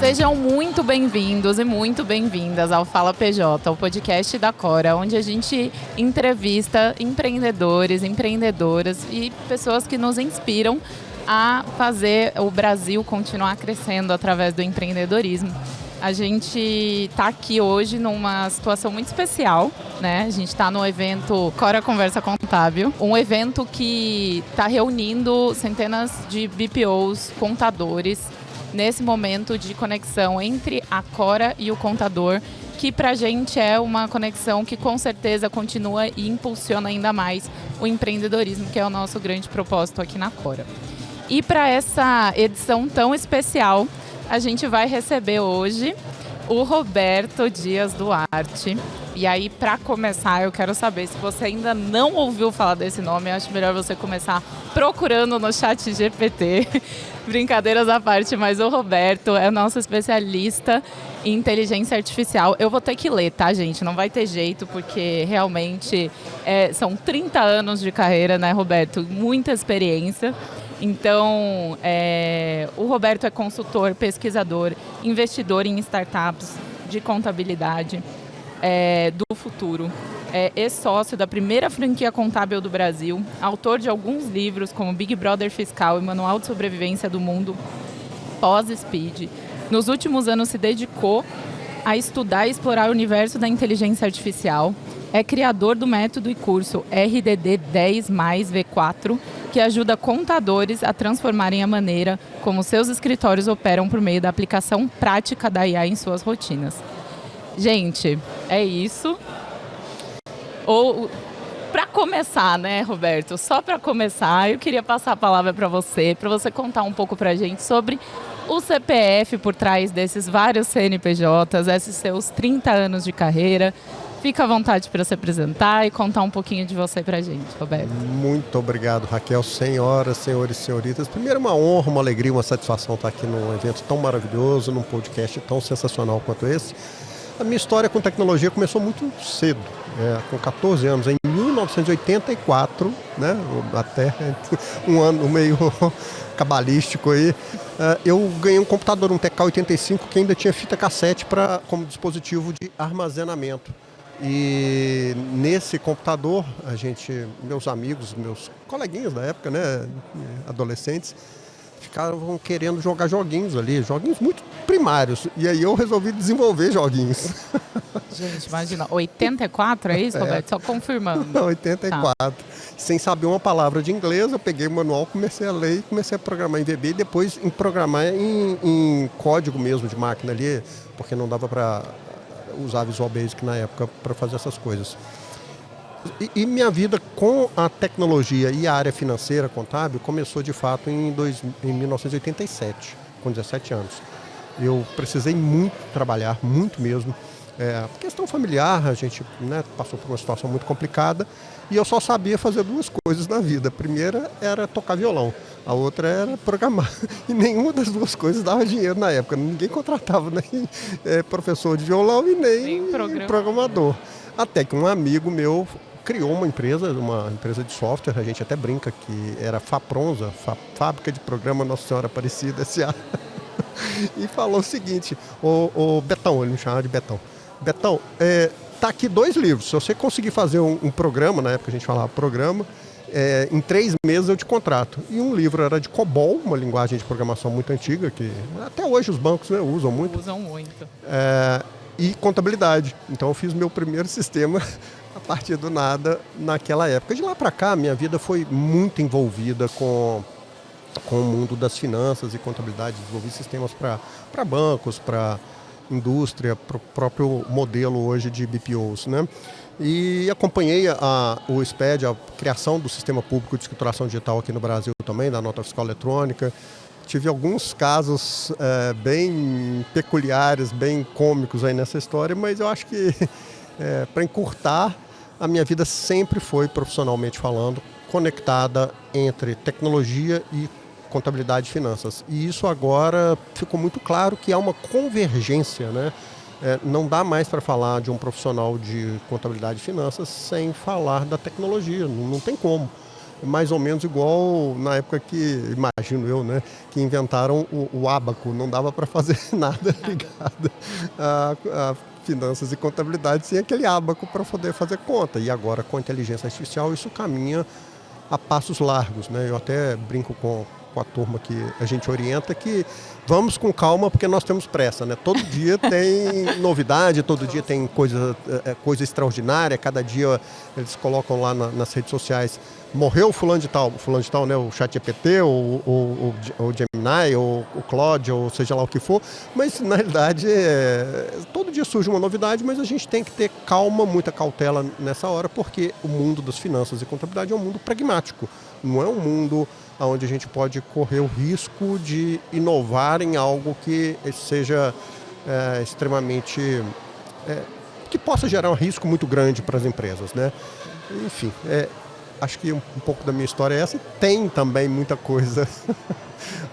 Sejam muito bem-vindos e muito bem-vindas ao Fala PJ, o podcast da Cora, onde a gente entrevista empreendedores, empreendedoras e pessoas que nos inspiram a fazer o Brasil continuar crescendo através do empreendedorismo. A gente está aqui hoje numa situação muito especial, né? A gente está no evento Cora Conversa Contábil, um evento que está reunindo centenas de BPOs, contadores, nesse momento de conexão entre a Cora e o contador, que para a gente é uma conexão que com certeza continua e impulsiona ainda mais o empreendedorismo, que é o nosso grande propósito aqui na Cora. E para essa edição tão especial, a gente vai receber hoje o Roberto Dias Duarte. E aí, para começar, eu quero saber, se você ainda não ouviu falar desse nome, eu acho melhor você começar procurando no ChatGPT. Brincadeiras à parte, mas o Roberto é o nosso especialista em inteligência artificial. Eu vou ter que ler, tá, gente? Não vai ter jeito, porque realmente são 30 anos de carreira, né, Roberto? Muita experiência. Então, o Roberto é consultor, pesquisador, investidor em startups de contabilidade do futuro. É ex-sócio da primeira franquia contábil do Brasil, autor de alguns livros como Big Brother Fiscal e Manual de Sobrevivência do Mundo Pós-Speed. Nos últimos anos se dedicou a estudar e explorar o universo da inteligência artificial. É criador do método e curso RDD 10 mais V4, que ajuda contadores a transformarem a maneira como seus escritórios operam por meio da aplicação prática da IA em suas rotinas. Gente, é isso. Ou, para começar, né, Roberto? Só para começar, eu queria passar a palavra para você contar um pouco para a gente sobre o CPF por trás desses vários CNPJs, esses seus 30 anos de carreira. Fica à vontade para se apresentar e contar um pouquinho de você para a gente, Roberto. Muito obrigado, Raquel. Senhoras, senhores e senhoritas. Primeiro, uma honra, uma alegria, uma satisfação estar aqui num evento tão maravilhoso, num podcast tão sensacional quanto esse. A minha história com tecnologia começou muito cedo, com 14 anos, em 1984, né, até um ano meio cabalístico aí, eu ganhei um computador, um TK-85, que ainda tinha fita cassete como dispositivo de armazenamento. E nesse computador, meus amigos, meus coleguinhas da época, né, adolescentes, ficavam querendo jogar joguinhos ali, joguinhos muito primários. E aí eu resolvi desenvolver joguinhos. Gente, imagina, 84 é isso, Roberto? Só confirmando. Não, 84. Tá. Sem saber uma palavra de inglês, eu peguei o manual, comecei a ler e comecei a programar em VB e depois programar em código mesmo de máquina ali, porque não dava para usar Visual Basic na época para fazer essas coisas. E minha vida com a tecnologia e a área financeira contábil começou de fato em 1987, com 17 anos. Eu precisei muito trabalhar, muito mesmo. Questão familiar, a gente, né, passou por uma situação muito complicada e eu só sabia fazer duas coisas na vida. A primeira era tocar violão, a outra era programar. E nenhuma das duas coisas dava dinheiro na época. Ninguém contratava nem professor de violão e nem programador. Até que um amigo meu criou uma empresa de software, a gente até brinca que era Fapronza, Fábrica de Programa Nossa Senhora Aparecida S.A. E falou o seguinte, o Betão, ele me chamava de Betão. Betão, tá aqui 2 livros, se você conseguir fazer um programa, na época a gente falava programa, em 3 meses eu te contrato. E um livro era de COBOL, uma linguagem de programação muito antiga, que até hoje os bancos, né, usam muito. E contabilidade. Então eu fiz meu primeiro sistema a partir do nada naquela época. De lá para cá, minha vida foi muito envolvida com o mundo das finanças e contabilidade. Desenvolvi sistemas para bancos, para indústria, para o próprio modelo hoje de BPOs, né? E acompanhei o SPED, a criação do Sistema Público de Escrituração Digital aqui no Brasil também, da nota fiscal eletrônica. Tive alguns casos bem peculiares, bem cômicos aí nessa história, mas eu acho que, para encurtar, a minha vida sempre foi, profissionalmente falando, conectada entre tecnologia e contabilidade e finanças. E isso agora ficou muito claro que há uma convergência, né? Não dá mais para falar de um profissional de contabilidade e finanças sem falar da tecnologia, não tem como. mais ou menos igual na época que, imagino eu, né, que inventaram o ábaco. Não dava para fazer nada ligado a finanças e contabilidade sem aquele ábaco para poder fazer conta. E agora, com a inteligência artificial, isso caminha a passos largos, né? Eu até brinco com a turma que a gente orienta que vamos com calma porque nós temos pressa, né? Todo dia tem novidade, todo dia tem coisa extraordinária, cada dia eles colocam lá nas redes sociais, morreu o fulano de tal, né? O ChatGPT, o Gemini, ou o Claude, ou seja lá o que for, mas na realidade todo dia surge uma novidade, mas a gente tem que ter calma, muita cautela nessa hora, porque o mundo das finanças e contabilidade é um mundo pragmático, não é um mundo onde a gente pode correr o risco de inovar em algo que seja extremamente... que possa gerar um risco muito grande para as empresas, né? Enfim, acho que um pouco da minha história é essa. Tem também muita coisa,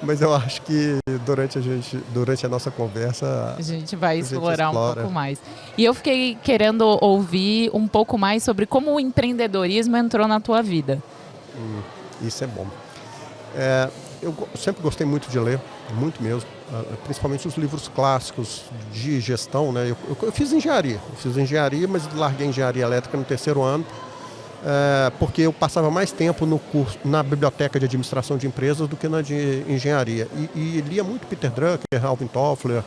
mas eu acho que durante a nossa conversa... A gente vai explorar um pouco mais. E eu fiquei querendo ouvir um pouco mais sobre como o empreendedorismo entrou na tua vida. Isso é bom. Eu sempre gostei muito de ler, muito mesmo, principalmente os livros clássicos de gestão, né? Eu fiz engenharia, mas larguei engenharia elétrica no 3º ano, porque eu passava mais tempo no curso, na biblioteca de administração de empresas do que na de engenharia. E lia muito Peter Drucker, Alvin Toffler,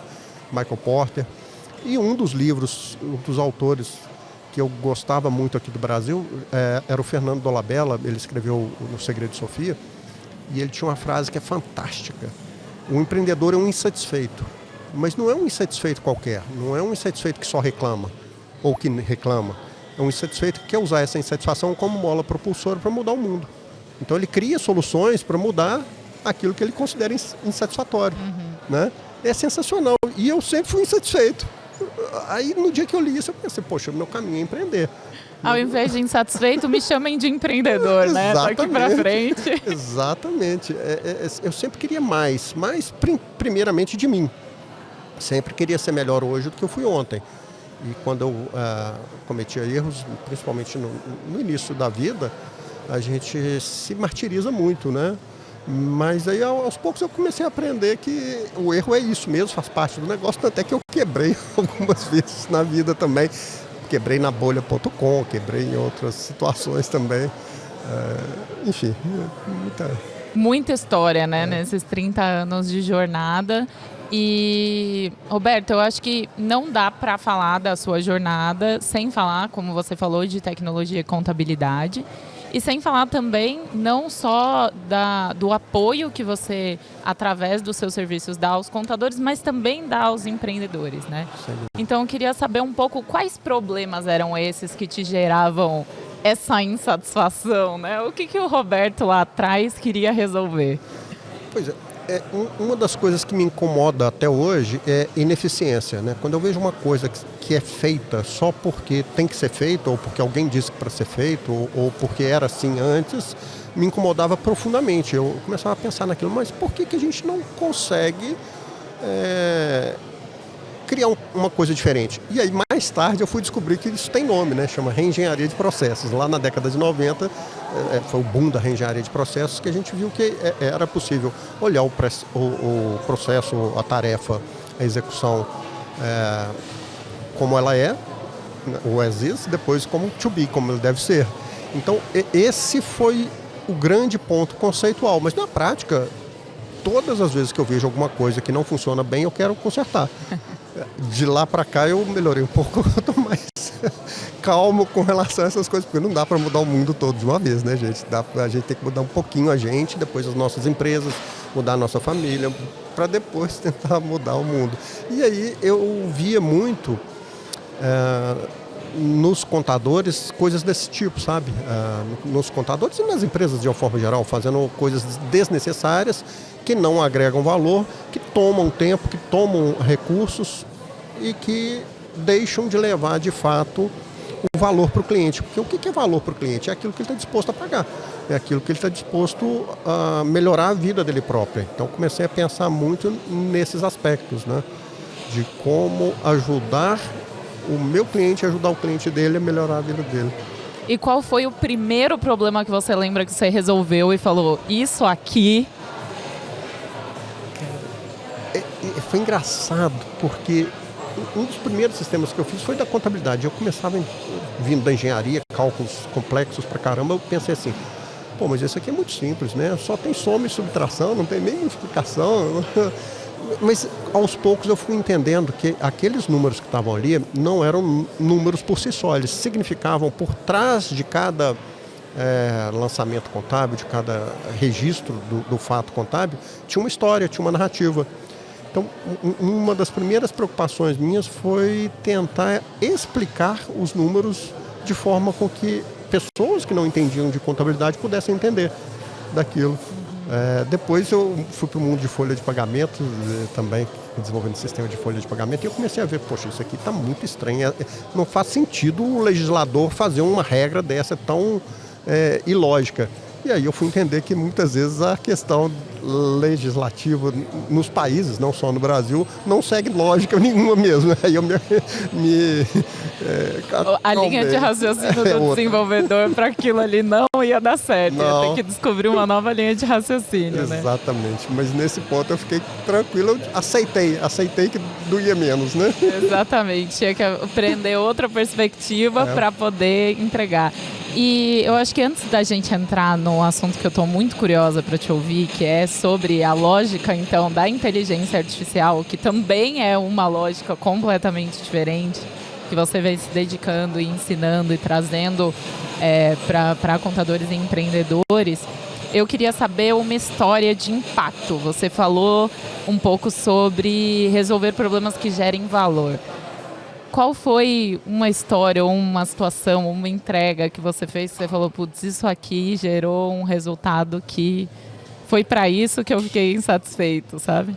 Michael Porter. E um dos livros, um dos autores que eu gostava muito aqui do Brasil era o Fernando Dolabella. Ele escreveu O Segredo de Sofia. E ele tinha uma frase que é fantástica. O empreendedor é um insatisfeito. Mas não é um insatisfeito qualquer. Não é um insatisfeito que só reclama. Ou que reclama. É um insatisfeito que quer usar essa insatisfação como mola propulsora para mudar o mundo. Então ele cria soluções para mudar aquilo que ele considera insatisfatório. Né? É sensacional. E eu sempre fui insatisfeito. Aí no dia que eu li isso, eu pensei, poxa, o meu caminho é empreender. Ao invés de insatisfeito, me chamem de empreendedor, né? Daqui para frente. Exatamente. Eu sempre queria mais primeiramente de mim. Sempre queria ser melhor hoje do que eu fui ontem. E quando eu cometia erros, principalmente no início da vida, a gente se martiriza muito, né? Mas aí aos poucos eu comecei a aprender que o erro é isso mesmo, faz parte do negócio, até que eu quebrei algumas vezes na vida também. Quebrei na bolha.com, quebrei em outras situações também. Enfim, muita história, né, nesses 30 anos de jornada. E, Roberto, eu acho que não dá para falar da sua jornada sem falar, como você falou, de tecnologia e contabilidade. E sem falar também, não só do apoio que você, através dos seus serviços, dá aos contadores, mas também dá aos empreendedores, né? Sim. Então, eu queria saber um pouco quais problemas eram esses que te geravam essa insatisfação, né? O que o Roberto lá atrás queria resolver? Pois é. Uma das coisas que me incomoda até hoje é ineficiência, né? Quando eu vejo uma coisa que é feita só porque tem que ser feita, ou porque alguém disse que para ser feito, ou porque era assim antes, me incomodava profundamente. Eu começava a pensar naquilo, mas por que a gente não consegue criar uma coisa diferente? E aí, mais tarde, eu fui descobrir que isso tem nome, né? Chama reengenharia de processos. Lá na década de 90, foi o boom da reengenharia de processos, que a gente viu que era possível olhar o processo, a tarefa, a execução como ela é, o as is, depois como to be, como ele deve ser. Então, esse foi o grande ponto conceitual. Mas, na prática, todas as vezes que eu vejo alguma coisa que não funciona bem, eu quero consertar. De lá para cá eu melhorei um pouco, eu tô mais calmo com relação a essas coisas, porque não dá para mudar o mundo todo de uma vez, né, gente? A gente tem que mudar um pouquinho a gente, depois as nossas empresas, mudar a nossa família, para depois tentar mudar o mundo. E aí eu via muito nos contadores coisas desse tipo, sabe? Nos contadores e nas empresas de uma forma geral, fazendo coisas desnecessárias, que não agregam valor, que tomam tempo, que tomam recursos e que deixam de levar, de fato, o valor para o cliente. Porque o que é valor para o cliente? É aquilo que ele está disposto a pagar. É aquilo que ele está disposto a melhorar a vida dele próprio. Então, comecei a pensar muito nesses aspectos, né? De como ajudar o meu cliente, ajudar o cliente dele a melhorar a vida dele. E qual foi o primeiro problema que você lembra que você resolveu e falou, isso aqui... Foi engraçado, porque um dos primeiros sistemas que eu fiz foi da contabilidade. Eu começava vindo da engenharia, cálculos complexos pra caramba, eu pensei assim, pô, mas isso aqui é muito simples, né? Só tem soma e subtração, não tem nem multiplicação. Mas aos poucos eu fui entendendo que aqueles números que estavam ali não eram números por si só, eles significavam por trás de cada lançamento contábil, de cada registro do fato contábil, tinha uma história, tinha uma narrativa. Então, uma das primeiras preocupações minhas foi tentar explicar os números de forma com que pessoas que não entendiam de contabilidade pudessem entender daquilo. Depois eu fui para o mundo de folha de pagamento, também desenvolvendo sistema de folha de pagamento, e eu comecei a ver, poxa, isso aqui está muito estranho. Não faz sentido o legislador fazer uma regra dessa tão ilógica. E aí eu fui entender que muitas vezes a questão legislativa nos países, não só no Brasil, não segue lógica nenhuma mesmo. Aí eu a linha de raciocínio do desenvolvedor para aquilo ali não ia dar certo. Não. Ia ter que descobrir uma nova linha de raciocínio, né? Exatamente. Mas nesse ponto eu fiquei tranquilo, eu aceitei que doía menos, né? Exatamente. Tinha que aprender outra perspectiva para poder entregar. E eu acho que antes da gente entrar no assunto que eu estou muito curiosa para te ouvir, que é sobre a lógica, então, da inteligência artificial, que também é uma lógica completamente diferente, que você vem se dedicando e ensinando e trazendo para contadores e empreendedores, eu queria saber uma história de impacto. Você falou um pouco sobre resolver problemas que gerem valor. Qual foi uma história ou uma situação, uma entrega que você fez que você falou, putz, isso aqui gerou um resultado que foi para isso que eu fiquei insatisfeito, sabe?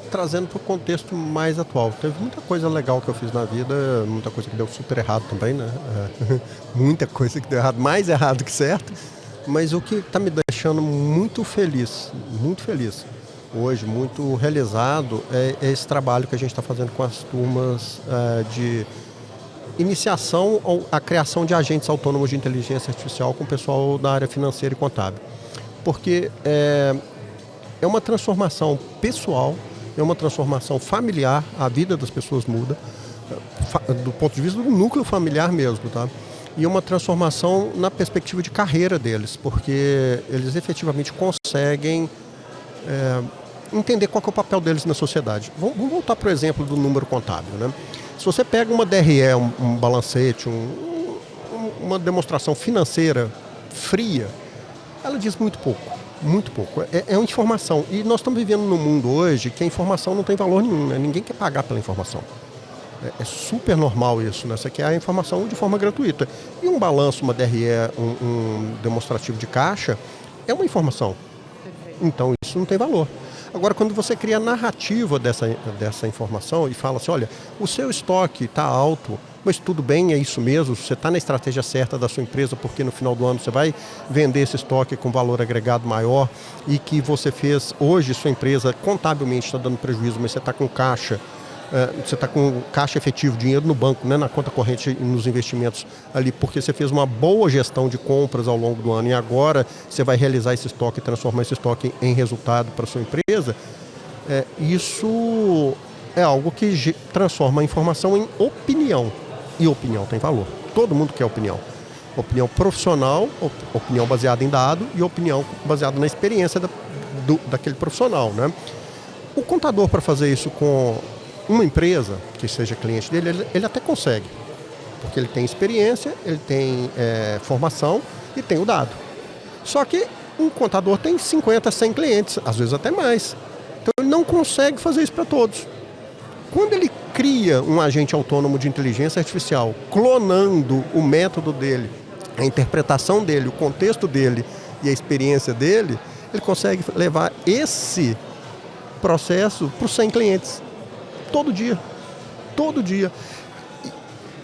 Trazendo para o contexto mais atual. Teve muita coisa legal que eu fiz na vida, muita coisa que deu super errado também, né? Muita coisa que deu errado, mais errado que certo. Mas o que está me deixando muito feliz hoje, muito realizado, é esse trabalho que a gente está fazendo com as turmas de iniciação à criação de agentes autônomos de inteligência artificial com o pessoal da área financeira e contábil. Porque é uma transformação pessoal, é uma transformação familiar, a vida das pessoas muda, do ponto de vista do núcleo familiar mesmo, tá? E uma transformação na perspectiva de carreira deles, porque eles efetivamente conseguem entender qual que é o papel deles na sociedade. Vamos voltar para o exemplo do número contábil, né? Se você pega uma DRE, um balancete, uma demonstração financeira fria, ela diz muito pouco, muito pouco. É uma informação. E nós estamos vivendo num mundo hoje que a informação não tem valor nenhum, né? Ninguém quer pagar pela informação. É super normal isso, né? Você quer a informação de forma gratuita. E um balanço, uma DRE, um demonstrativo de caixa, é uma informação. Então isso não tem valor. Agora, quando você cria a narrativa dessa informação e fala assim, olha, o seu estoque está alto, mas tudo bem, é isso mesmo, você está na estratégia certa da sua empresa, porque no final do ano você vai vender esse estoque com valor agregado maior e que você fez, hoje sua empresa contabilmente está dando prejuízo, mas você está com caixa, você está com caixa efetivo, dinheiro no banco, né, na conta corrente e nos investimentos ali, porque você fez uma boa gestão de compras ao longo do ano e agora você vai realizar esse estoque e transformar esse estoque em resultado para a sua empresa, isso é algo que transforma a informação em opinião. E opinião tem valor. Todo mundo quer opinião. Opinião profissional, opinião baseada em dado e opinião baseada na experiência daquele profissional, né? O contador, para fazer isso com uma empresa que seja cliente dele, ele até consegue. Porque ele tem experiência, ele tem formação e tem o dado. Só que um contador tem 50, 100 clientes, às vezes até mais. Então ele não consegue fazer isso para todos. Quando ele cria um agente autônomo de inteligência artificial, clonando o método dele, a interpretação dele, o contexto dele e a experiência dele, ele consegue levar esse processo para os 100 clientes. Todo dia. Todo dia.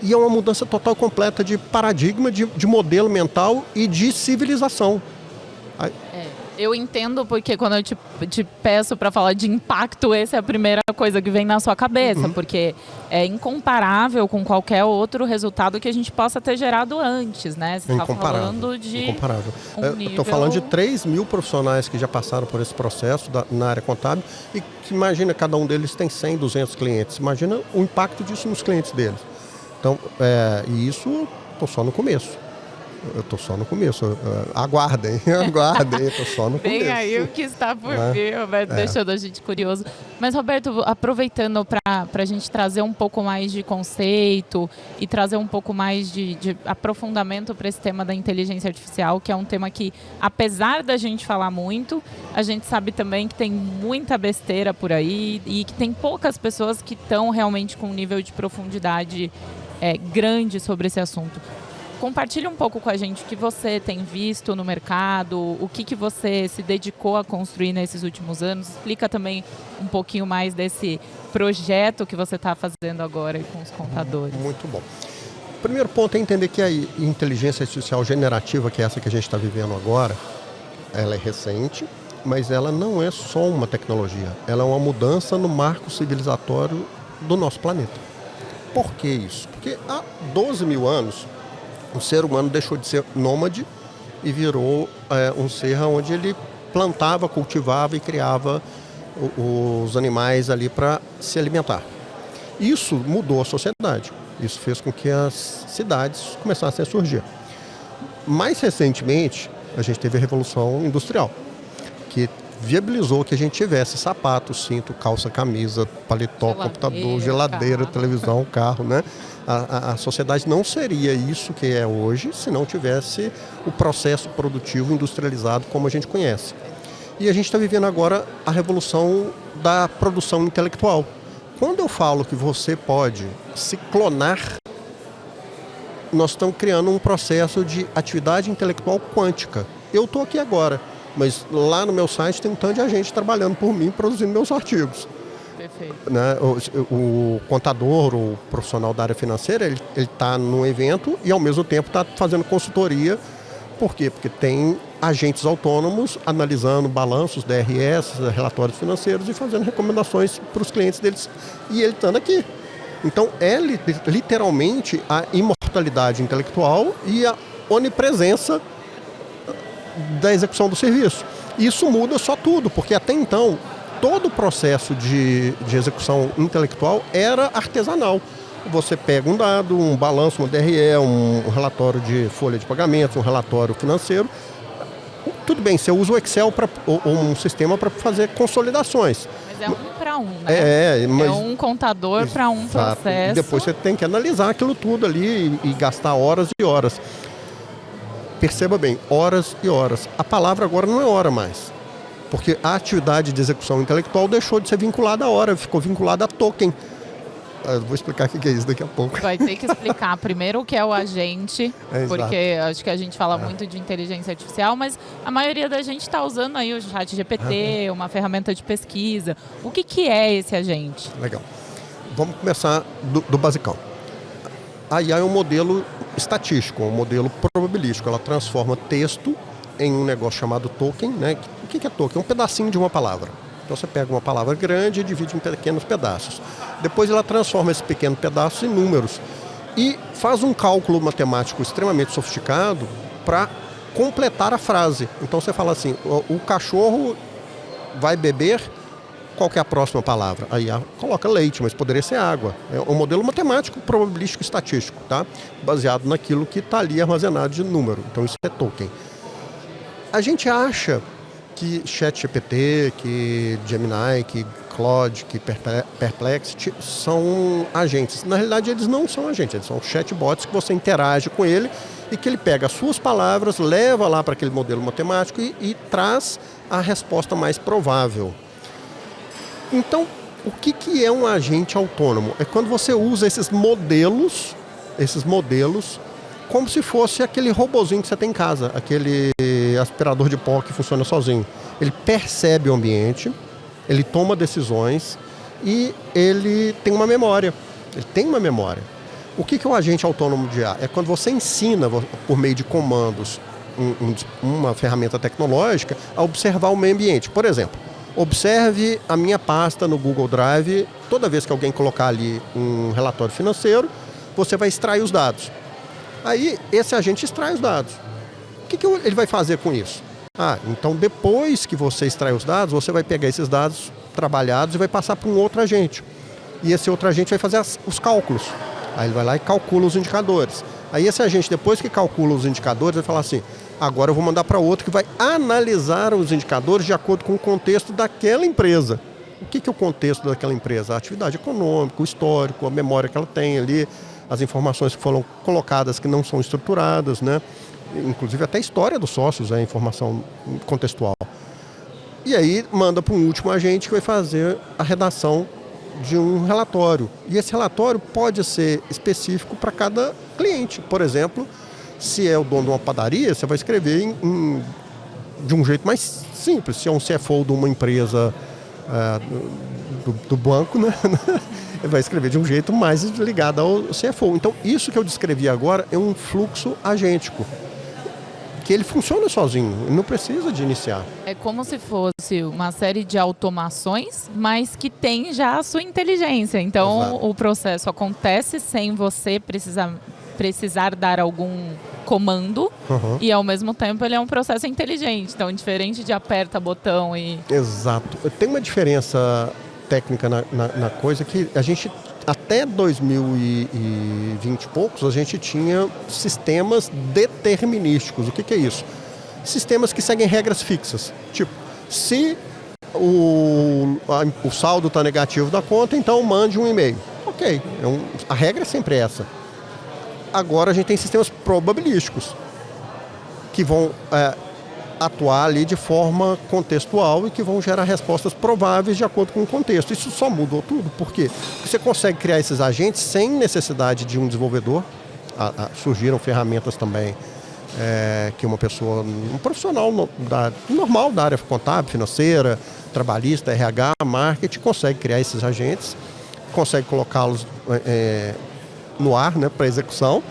E é uma mudança total completa de paradigma, de modelo mental e de civilização. Eu entendo porque quando eu te peço para falar de impacto, essa é a primeira coisa que vem na sua cabeça, porque é incomparável com qualquer outro resultado que a gente possa ter gerado antes, né? Você está falando de incomparável. nível... Estou falando de 3 mil profissionais que já passaram por esse processo na área contábil e que, imagina, cada um deles tem 100, 200 clientes. Imagina o impacto disso nos clientes deles. Então, e isso, estou só no começo. Eu estou só no começo. Aguardem, estou só no começo. Bem aí o que está por vir, Roberto, deixando a gente curioso. Mas, Roberto, aproveitando para a gente trazer um pouco mais de conceito e trazer um pouco mais de aprofundamento para esse tema da inteligência artificial, que é um tema que, apesar da gente falar muito, a gente sabe também que tem muita besteira por aí e que tem poucas pessoas que estão realmente com um nível de profundidade grande sobre esse assunto. Compartilhe um pouco com a gente o que você tem visto no mercado, o que você se dedicou a construir nesses últimos anos. Explica também um pouquinho mais desse projeto que você está fazendo agora com os contadores. Muito bom. O primeiro ponto é entender que a inteligência artificial generativa, que é essa que a gente está vivendo agora, ela é recente, mas ela não é só uma tecnologia. Ela é uma mudança no marco civilizatório do nosso planeta. Por que isso? Porque há 12 mil anos, o ser humano deixou de ser nômade e virou um ser onde ele plantava, cultivava e criava os animais ali para se alimentar. Isso mudou a sociedade. Isso fez com que as cidades começassem a surgir. Mais recentemente, a gente teve a Revolução Industrial, que viabilizou que a gente tivesse sapato, cinto, calça, camisa, paletó, computador, geladeira, televisão, carro, né? A sociedade não seria isso que é hoje se não tivesse o processo produtivo industrializado como a gente conhece. E a gente está vivendo agora a revolução da produção intelectual. Quando eu falo que você pode se clonar, nós estamos criando um processo de atividade intelectual quântica. Eu estou aqui agora, mas lá no meu site tem um tanto de gente trabalhando por mim, produzindo meus artigos. Perfeito. Né? O contador, o profissional da área financeira, ele está num evento e ao mesmo tempo está fazendo consultoria. Por quê? Porque tem agentes autônomos analisando balanços, DRS, relatórios financeiros e fazendo recomendações para os clientes deles. E ele estando aqui. Então é literalmente a imortalidade intelectual e a onipresença da execução do serviço. Isso muda só tudo, porque até então todo o processo de execução intelectual era artesanal. Você pega um dado, um balanço, uma DRE, um relatório de folha de pagamentos, um relatório financeiro. Tudo bem, você usa o Excel ou um sistema para fazer consolidações. Mas é um para um, né? Mas, é um contador para um processo. E depois você tem que analisar aquilo tudo ali e gastar horas e horas. Perceba bem, horas e horas. A palavra agora não é hora mais. Porque a atividade de execução intelectual deixou de ser vinculada à hora, ficou vinculada a token. Eu vou explicar o que é isso daqui a pouco. Vai ter que explicar primeiro o que é o agente, porque acho que a gente fala muito de inteligência artificial, mas a maioria da gente está usando aí o ChatGPT, uma ferramenta de pesquisa. O que é esse agente? Legal. Vamos começar do basicão. A IA é um modelo estatístico, um modelo probabilístico. Ela transforma texto em um negócio chamado token, né? O que é token? É um pedacinho de uma palavra. Então você pega uma palavra grande e divide em pequenos pedaços. Depois ela transforma esses pequenos pedaços em números e faz um cálculo matemático extremamente sofisticado para completar a frase. Então você fala assim, o cachorro vai beber, qual que é a próxima palavra? Aí coloca leite, mas poderia ser água. É um modelo matemático, probabilístico, estatístico, tá? Baseado naquilo que está ali armazenado de número. Então isso é token. A gente acha que ChatGPT, que Gemini, que Claude, que Perplexity são agentes. Na realidade, eles não são agentes, eles são chatbots que você interage com ele e que ele pega as suas palavras, leva lá para aquele modelo matemático e traz a resposta mais provável. Então, o que é um agente autônomo? É quando você usa esses modelos como se fosse aquele robozinho que você tem em casa, aquele aspirador de pó que funciona sozinho. Ele percebe o ambiente, ele toma decisões e ele tem uma memória. Ele tem uma memória. O que é um agente autônomo de IA? É quando você ensina, por meio de comandos, uma ferramenta tecnológica a observar o meio ambiente. Por exemplo, observe a minha pasta no Google Drive. Toda vez que alguém colocar ali um relatório financeiro, você vai extrair os dados. Aí, esse agente extrai os dados. O que ele vai fazer com isso? Então depois que você extrai os dados, você vai pegar esses dados trabalhados e vai passar para um outro agente. E esse outro agente vai fazer os cálculos. Aí ele vai lá e calcula os indicadores. Aí esse agente, depois que calcula os indicadores, vai falar assim, agora eu vou mandar para outro que vai analisar os indicadores de acordo com o contexto daquela empresa. O que é o contexto daquela empresa? A atividade econômica, o histórico, a memória que ela tem ali, as informações que foram colocadas que não são estruturadas, né? Inclusive até a história dos sócios é informação contextual. E aí manda para um último agente que vai fazer a redação de um relatório. E esse relatório pode ser específico para cada cliente. Por exemplo, se é o dono de uma padaria, você vai escrever de um jeito mais simples. Se é um CFO de uma empresa do banco, né? Ele vai escrever de um jeito mais ligado ao CFO. Então, isso que eu descrevi agora é um fluxo agêntico, que ele funciona sozinho, ele não precisa de iniciar. É como se fosse uma série de automações, mas que tem já a sua inteligência. Então, exato, o processo acontece sem você precisar dar algum comando, e ao mesmo tempo ele é um processo inteligente. Então, diferente de aperta botão e... Exato. Tem uma diferença técnica na coisa que a gente... Até 2020 e poucos, a gente tinha sistemas determinísticos. O que é isso? Sistemas que seguem regras fixas. Tipo, se o saldo está negativo da conta, então mande um e-mail. Ok, a regra é sempre essa. Agora a gente tem sistemas probabilísticos, que vão atuar ali de forma contextual e que vão gerar respostas prováveis de acordo com o contexto. Isso só mudou tudo. Por quê? Porque você consegue criar esses agentes sem necessidade de um desenvolvedor. Surgiram ferramentas também que uma pessoa, um profissional normal da área contábil, financeira, trabalhista, RH, marketing, consegue criar esses agentes, consegue colocá-los no ar, né, para execução,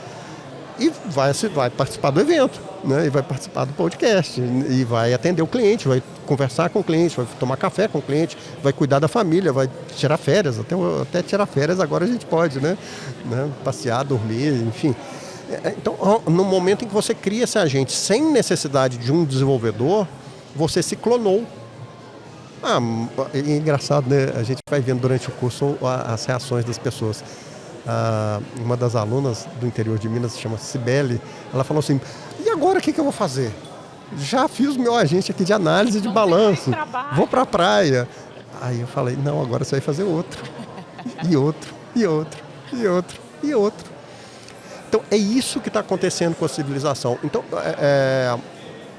e vai participar do evento, né, e vai participar do podcast, e vai atender o cliente, vai conversar com o cliente, vai tomar café com o cliente, vai cuidar da família, vai tirar férias, até tirar férias agora a gente pode, né, passear, dormir, enfim. Então, no momento em que você cria esse agente sem necessidade de um desenvolvedor, você se clonou. É engraçado, né? A gente vai vendo durante o curso as reações das pessoas. Uma das alunas do interior de Minas, se chama Cibele, ela falou assim, e agora o que eu vou fazer? Já fiz o meu agente aqui de análise de balanço, vou para a praia. Aí eu falei, não, agora você vai fazer outro, e outro, e outro, e outro, e outro. Então é isso que está acontecendo com a civilização. Então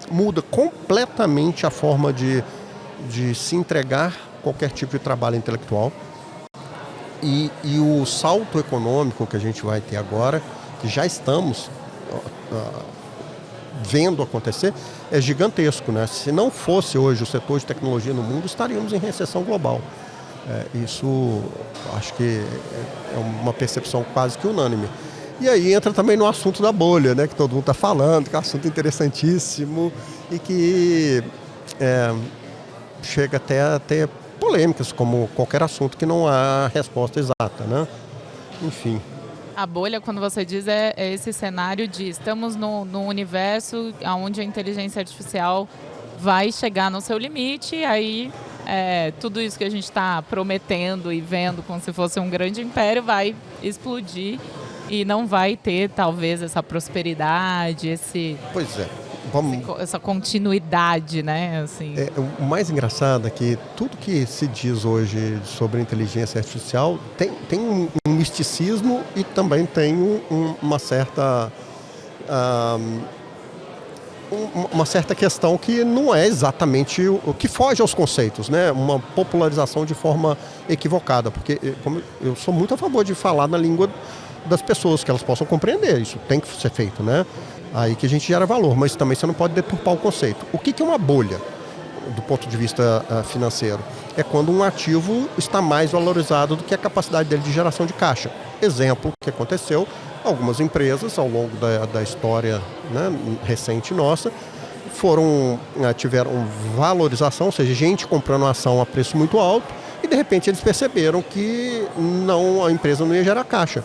muda completamente a forma de se entregar qualquer tipo de trabalho intelectual. E o salto econômico que a gente vai ter agora, que já estamos vendo acontecer, é gigantesco, né? Se não fosse hoje o setor de tecnologia no mundo, estaríamos em recessão global. Isso acho que é uma percepção quase que unânime. E aí entra também no assunto da bolha, né? Que todo mundo está falando, que é um assunto interessantíssimo e que chega até a ter polêmicas, como qualquer assunto que não há resposta exata, né? Enfim. A bolha, quando você diz, é esse cenário de estamos num universo onde a inteligência artificial vai chegar no seu limite, e aí tudo isso que a gente está prometendo e vendo como se fosse um grande império vai explodir e não vai ter, talvez, essa prosperidade, essa continuidade, né? Assim. O mais engraçado é que tudo que se diz hoje sobre inteligência artificial tem um misticismo e também tem uma certa questão que não é exatamente o que foge aos conceitos, né? Uma popularização de forma equivocada, porque como eu sou muito a favor de falar na língua das pessoas, que elas possam compreender, isso tem que ser feito, né? Aí que a gente gera valor, mas também você não pode deturpar o conceito. O que é uma bolha, do ponto de vista financeiro? É quando um ativo está mais valorizado do que a capacidade dele de geração de caixa. Exemplo que aconteceu Algumas empresas, ao longo da história, né, recente nossa, tiveram valorização, ou seja, gente comprando a ação a preço muito alto, e de repente eles perceberam que a empresa não ia gerar caixa.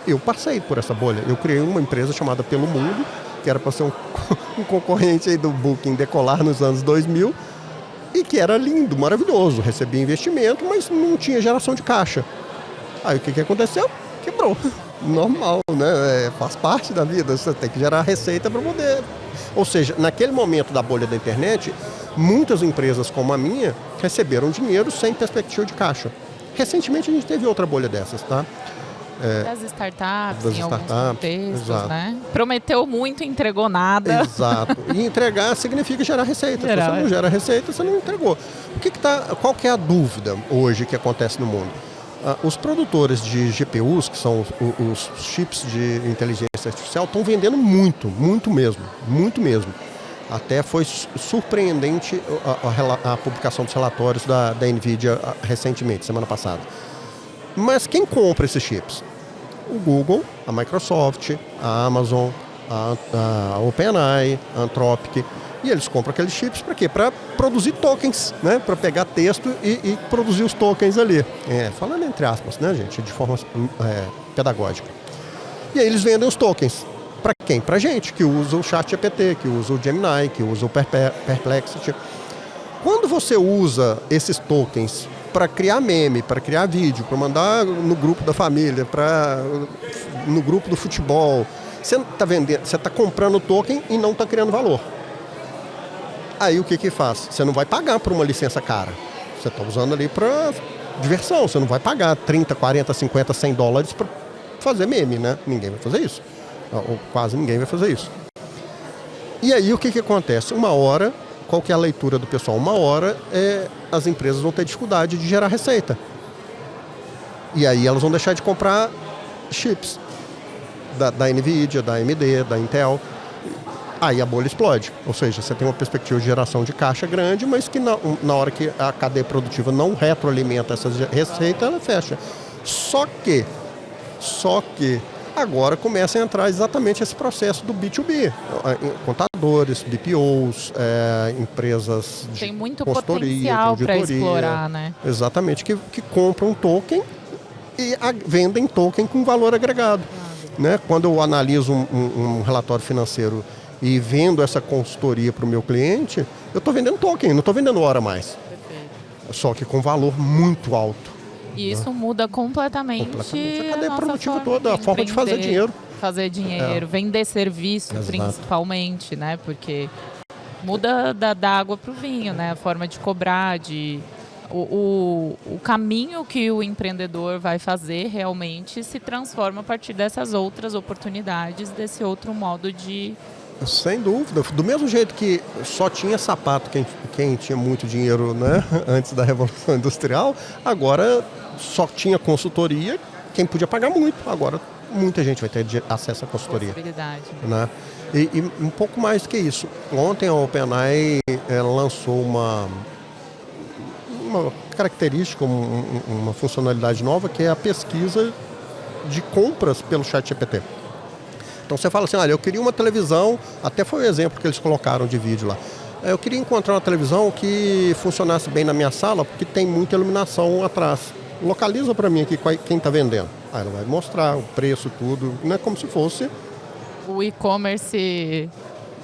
Eu passei por essa bolha. Eu criei uma empresa chamada Pelo Mundo, que era para ser um concorrente aí do Booking decolar nos anos 2000, e que era lindo, maravilhoso. Recebia investimento, mas não tinha geração de caixa. Aí o que aconteceu? Quebrou. Normal, né? Faz parte da vida, você tem que gerar receita para poder. Ou seja, naquele momento da bolha da internet, muitas empresas como a minha receberam dinheiro sem perspectiva de caixa. Recentemente a gente teve outra bolha dessas, tá? Das startups, em alguns contextos, né? Prometeu muito, entregou nada. Exato. E entregar significa gerar receita. Se você não gera receita, você não entregou. Qual que é a dúvida hoje que acontece no mundo? Os produtores de GPUs, que são os chips de inteligência artificial, estão vendendo muito, muito mesmo, muito mesmo. Até foi surpreendente a publicação dos relatórios da NVIDIA recentemente, semana passada. Mas quem compra esses chips? O Google, a Microsoft, a Amazon, a OpenAI, a Anthropic. E eles compram aqueles chips para quê? Para produzir tokens, né? Para pegar texto e produzir os tokens ali. Falando entre aspas, né, gente? De forma pedagógica. E aí eles vendem os tokens. Para quem? Para gente que usa o ChatGPT, que usa o Gemini, que usa o Perplexity. Quando você usa esses tokens para criar meme, para criar vídeo, para mandar no grupo da família, no grupo do futebol, você está comprando token e não está criando valor. Aí o que faz? Você não vai pagar por uma licença cara. Você está usando ali para diversão. Você não vai pagar 30, 40, 50, 100 dólares para fazer meme, né? Ninguém vai fazer isso. Ou quase ninguém vai fazer isso. E aí o que acontece? Uma hora, qual que é a leitura do pessoal? Uma hora as empresas vão ter dificuldade de gerar receita. E aí elas vão deixar de comprar chips da NVIDIA, da AMD, da Intel. Aí a bolha explode. Ou seja, você tem uma perspectiva de geração de caixa grande, mas que na hora que a cadeia produtiva não retroalimenta essa receita, ela fecha. Só que agora começa a entrar exatamente esse processo do B2B. Contadores, BPOs, empresas de tem muito consultoria, potencial para explorar, né? Exatamente, que compram token e vendem token com valor agregado. Né? Quando eu analiso um relatório financeiro e vendo essa consultoria para o meu cliente, eu estou vendendo token, não estou vendendo hora mais. Perfeito. Só que com valor muito alto. E isso muda completamente a cadeia produtiva toda, a forma de fazer dinheiro. Fazer dinheiro, vender serviço. Exato. Principalmente, né? Porque muda da água para o vinho, né? A forma de cobrar, o caminho que o empreendedor vai fazer realmente se transforma a partir dessas outras oportunidades, desse outro modo de... Sem dúvida. Do mesmo jeito que só tinha sapato quem tinha muito dinheiro, né, antes da Revolução Industrial, agora só tinha consultoria quem podia pagar muito. Agora muita gente vai ter acesso à consultoria. Possibilidade. Né? E um pouco mais do que isso. Ontem a OpenAI lançou uma característica, uma funcionalidade nova, que é a pesquisa de compras pelo ChatGPT. Então você fala assim, olha, eu queria uma televisão, até foi o exemplo que eles colocaram de vídeo lá. Eu queria encontrar uma televisão que funcionasse bem na minha sala, porque tem muita iluminação atrás. Localiza para mim aqui quem está vendendo. Aí ela vai mostrar o preço, tudo, não é como se fosse... O e-commerce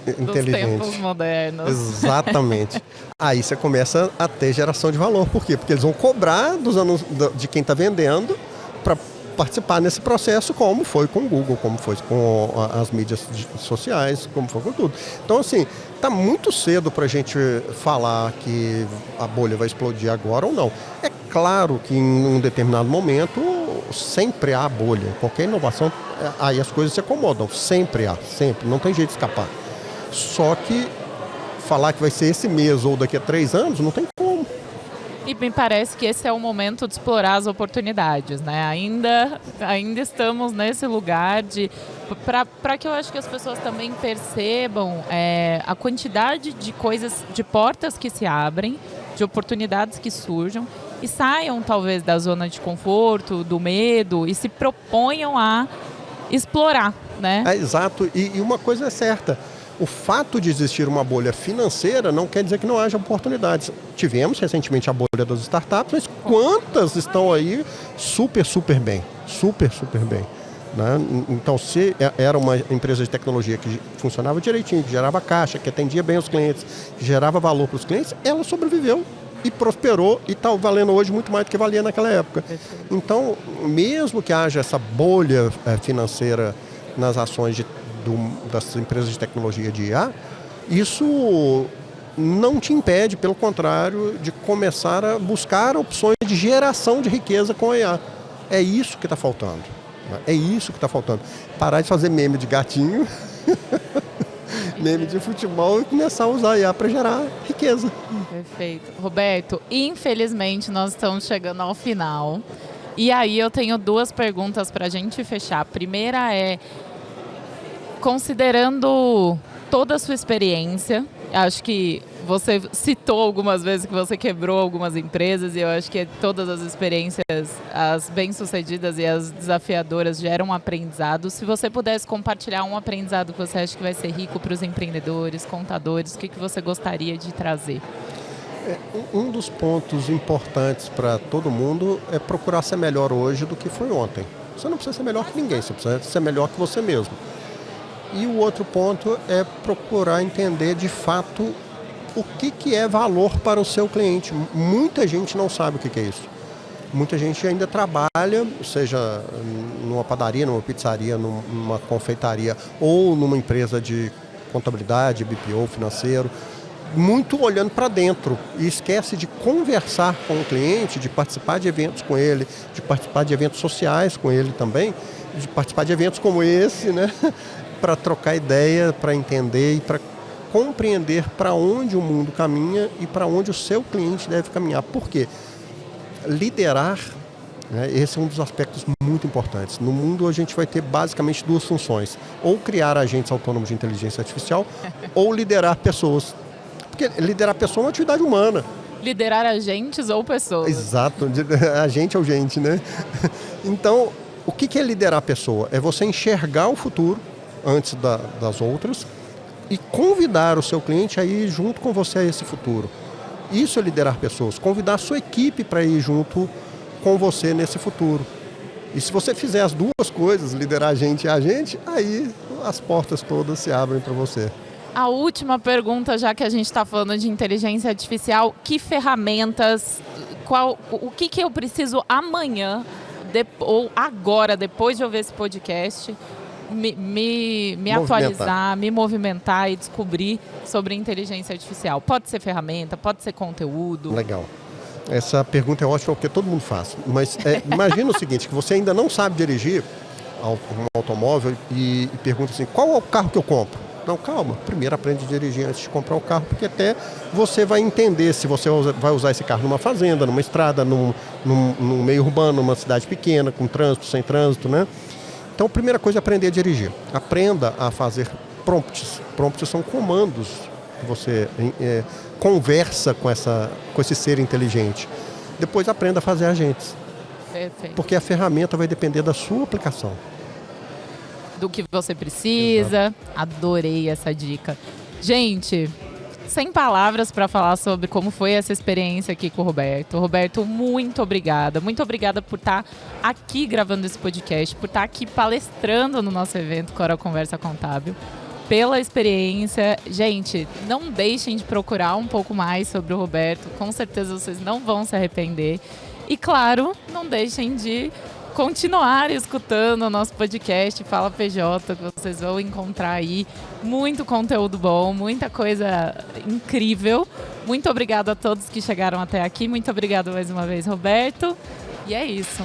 inteligente. Dos tempos modernos. Exatamente. Aí você começa a ter geração de valor. Por quê? Porque eles vão cobrar de quem está vendendo para participar nesse processo, como foi com o Google, como foi com as mídias sociais, como foi com tudo. Então, assim, está muito cedo para a gente falar que a bolha vai explodir agora ou não. É claro que em um determinado momento sempre há bolha. Qualquer inovação, aí as coisas se acomodam. Sempre há, sempre. Não tem jeito de escapar. Só que falar que vai ser esse mês ou daqui a 3 anos, não tem como. E me parece que esse é o momento de explorar as oportunidades, né? Ainda estamos nesse lugar para que eu acho que as pessoas também percebam a quantidade de coisas, de portas que se abrem, de oportunidades que surjam e saiam talvez da zona de conforto, do medo e se proponham a explorar, né? Exato, e uma coisa é certa, o fato de existir uma bolha financeira não quer dizer que não haja oportunidades. Tivemos recentemente a bolha das startups, mas quantas estão aí super bem, super bem. Né? Então, se era uma empresa de tecnologia que funcionava direitinho, que gerava caixa, que atendia bem os clientes, que gerava valor para os clientes, ela sobreviveu e prosperou e está valendo hoje muito mais do que valia naquela época. Então, mesmo que haja essa bolha financeira nas ações das empresas de tecnologia de IA, isso não te impede, pelo contrário, de começar a buscar opções de geração de riqueza com a IA. É isso que está faltando. É isso que está faltando. Parar de fazer meme de gatinho, meme de futebol e começar a usar a IA para gerar riqueza. Perfeito. Roberto, infelizmente nós estamos chegando ao final. E aí eu tenho 2 perguntas para a gente fechar. A primeira é, considerando toda a sua experiência, acho que você citou algumas vezes que você quebrou algumas empresas e eu acho que todas as experiências, as bem-sucedidas e as desafiadoras geram aprendizado. Se você pudesse compartilhar um aprendizado que você acha que vai ser rico para os empreendedores, contadores, o que você gostaria de trazer? Um dos pontos importantes para todo mundo é procurar ser melhor hoje do que foi ontem. Você não precisa ser melhor que ninguém, você precisa ser melhor que você mesmo. E o outro ponto é procurar entender de fato o que é valor para o seu cliente. Muita gente não sabe o que é isso. Muita gente ainda trabalha, seja numa padaria, numa pizzaria, numa confeitaria ou numa empresa de contabilidade, BPO, financeiro, muito olhando para dentro e esquece de conversar com o cliente, de participar de eventos com ele, de participar de eventos sociais com ele também, de participar de eventos como esse, né? Para trocar ideia, para entender e para compreender para onde o mundo caminha e para onde o seu cliente deve caminhar. Por quê? Liderar, né, esse é um dos aspectos muito importantes. No mundo a gente vai ter basicamente 2 funções. Ou criar agentes autônomos de inteligência artificial ou liderar pessoas. Porque liderar pessoas é uma atividade humana. Liderar agentes ou pessoas. Exato, agente ou gente, né? Então, o que é liderar a pessoa? É você enxergar o futuro antes das outras e convidar o seu cliente a ir junto com você a esse futuro. Isso é liderar pessoas, convidar a sua equipe para ir junto com você nesse futuro. E se você fizer as 2 coisas, liderar a gente e a gente, aí as portas todas se abrem para você. A última pergunta, já que a gente está falando de inteligência artificial, que ferramentas, o que eu preciso amanhã, ou agora, depois de ouvir esse podcast, me atualizar, me movimentar e descobrir sobre inteligência artificial? Pode ser ferramenta, pode ser conteúdo? Legal. Essa pergunta é ótima porque todo mundo faz. Mas imagina o seguinte, que você ainda não sabe dirigir um automóvel e pergunta assim, qual é o carro que eu compro? Não, calma. Primeiro aprende a dirigir antes de comprar o carro, porque até você vai entender se você vai usar esse carro numa fazenda, numa estrada, num meio urbano, numa cidade pequena, com trânsito, sem trânsito, né? Então, a primeira coisa é aprender a dirigir. Aprenda a fazer prompts. Prompts são comandos que você conversa com esse ser inteligente. Depois aprenda a fazer agentes. Perfeito. Porque a ferramenta vai depender da sua aplicação. Do que você precisa. Exato. Adorei essa dica. Gente, sem palavras para falar sobre como foi essa experiência aqui com o Roberto. Roberto, muito obrigada. Muito obrigada por estar aqui gravando esse podcast, por estar aqui palestrando no nosso evento Cora Conversa Contábil, pela experiência. Gente, não deixem de procurar um pouco mais sobre o Roberto. Com certeza vocês não vão se arrepender. E, claro, não deixem de continuar escutando o nosso podcast Fala PJ, que vocês vão encontrar aí muito conteúdo bom, muita coisa incrível. Muito obrigada a todos que chegaram até aqui. Muito obrigada mais uma vez, Roberto. E é isso.